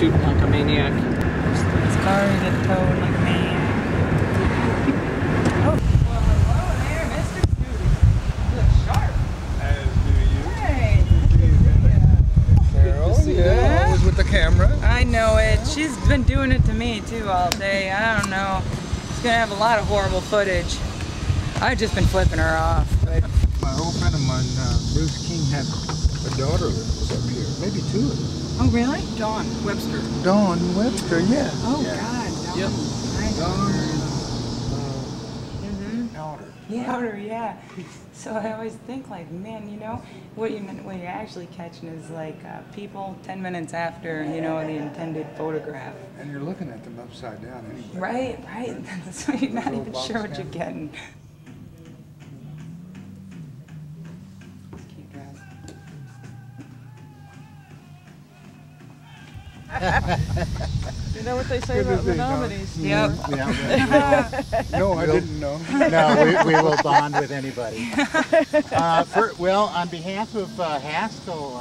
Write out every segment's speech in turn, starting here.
shooting like a maniac. His car get towed like a maniac. Oh, well, hello there, Mr. Studi. You look sharp. As do you. Hey. Carol, yeah, always with the camera. I know it. She's been doing it to me too all day. I don't know. She's gonna have a lot of horrible footage. I've just been flipping her off. But My old friend of mine, Bruce King, had a daughter that was up here. Maybe two of them. oh really? Dawn Webster. Dawn Webster, yeah. Oh yeah. God. Dawn. Yep. I Dawn Mhm. Elder. Yeah, outer, yeah. So I always think like, man, you know, what you're actually catching is like people 10 minutes after, you know, the intended photograph. And you're looking at them upside down anyway. Right, right. So you're not Little even box sure what you're camera. getting. Cute dress. You know what they say about the nominees? Yep. No, I didn't know. No, we will bond with anybody. Well, on behalf of Haskell,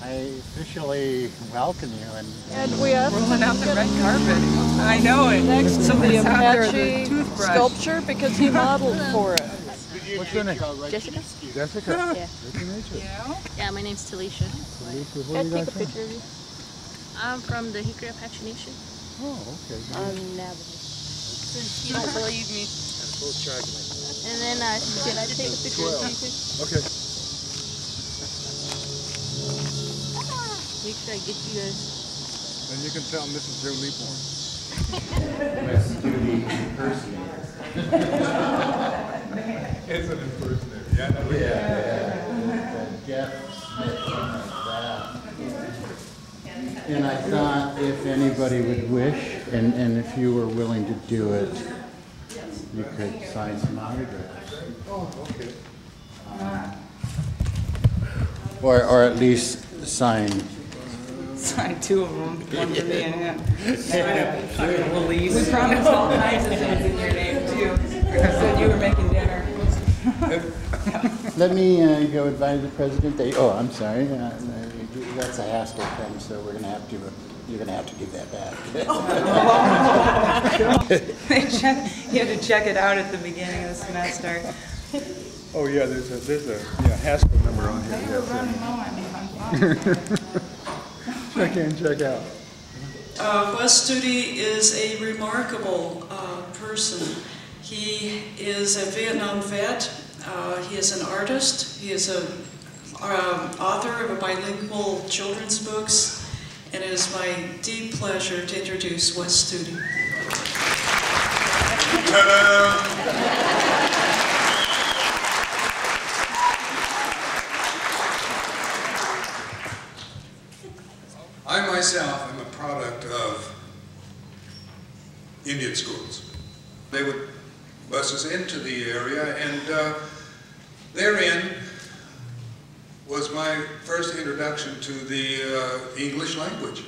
I officially welcome you. And we asked Rolling out him the to red get carpet. I know it. next to the Somebody's out there with a Apache toothbrush. sculpture because he modeled for it. What's your name? Jessica? Jessica. Yeah. Nice to meet you. Yeah. Yeah, my name's Talisha. Lisa, where I'd you take guys a picture of you. I'm from the Hickory Apache Nation. from? Oh, okay. Navajo. You don't believe me. And then can I take a picture of you too? Okay. Make sure I get you guys. Then you can tell them this is Joe Leaphorn. Wes Studi impersonator. It's an impersonator, yeah. Jeff Smith, something like that. And I thought if anybody would wish, and if you were willing to do it, you could sign some autographs. Oh, okay. Or at least sign. Signed two of them, one for me and him. We promised all kinds of things in your name too. You said you were making dinner. Let me go advise the president. I'm sorry. That's a Haskell thing, so you're gonna have to give that back. You had to check it out at the beginning of the semester. Oh yeah, there's a Haskell number on here. We're running low on funds. Check in, check out. Wes Studi is a remarkable person. He is a Vietnam vet. He is an artist. He is an author of bilingual children's books. And it is my deep pleasure to introduce Wes Studi. I myself am a product of Indian schools. They would bus us into the area, and therein was my first introduction to the English language.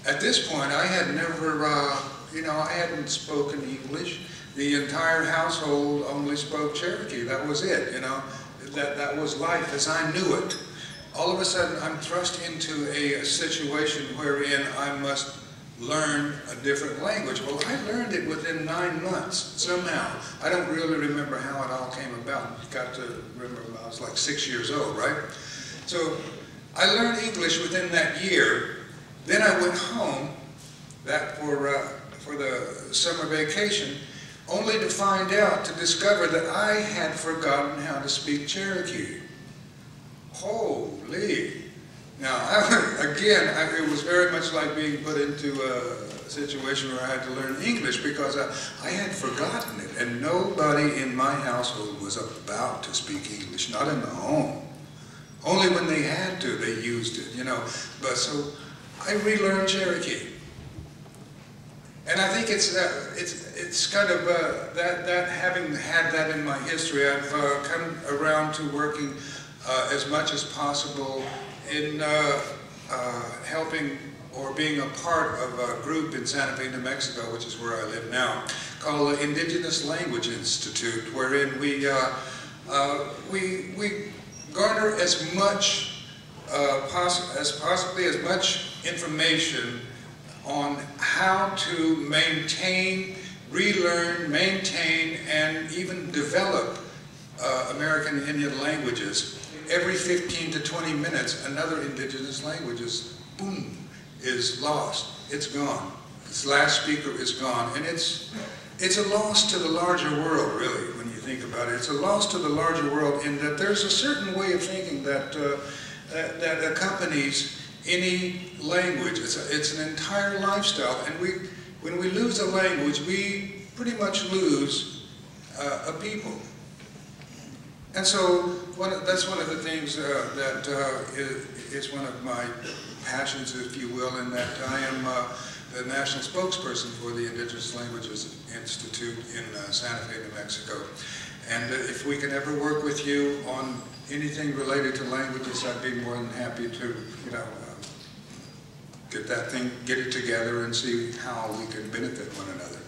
At this point, I had never, I hadn't spoken English. The entire household only spoke Cherokee. That was it, that was life as I knew it. All of a sudden, I'm thrust into a situation wherein I must learn a different language. Well, I learned it within 9 months, somehow. I don't really remember how it all came about. Got to remember I was like 6 years old, right? So I learned English within that year. Then I went home for the summer vacation, only to find out, to discover that I had forgotten how to speak Cherokee. Holy! Now, it was very much like being put into a situation where I had to learn English because I had forgotten it, and nobody in my household was about to speak English, not in the home. Only when they had to, they used it, But so I relearned Cherokee, and I think it's kind of that having had that in my history, I've come around to working as much as possible in helping or being a part of a group in Santa Fe, New Mexico, which is where I live now, called the Indigenous Language Institute, wherein we garner as much possibly as much information on how to maintain, relearn, maintain, and even develop American Indian languages. Every 15 to 20 minutes, another indigenous language is, boom, is lost. It's gone. Its last speaker is gone. And it's a loss to the larger world, really, when you think about it. It's a loss to the larger world in that there's a certain way of thinking that, that accompanies any language. It's an entire lifestyle. And when we lose a language, we pretty much lose a people. And so that's one of the things that is one of my passions, if you will, in that I am the national spokesperson for the Indigenous Languages Institute in Santa Fe, New Mexico. And if we can ever work with you on anything related to languages, I'd be more than happy to, you know, get it together and see how we can benefit one another.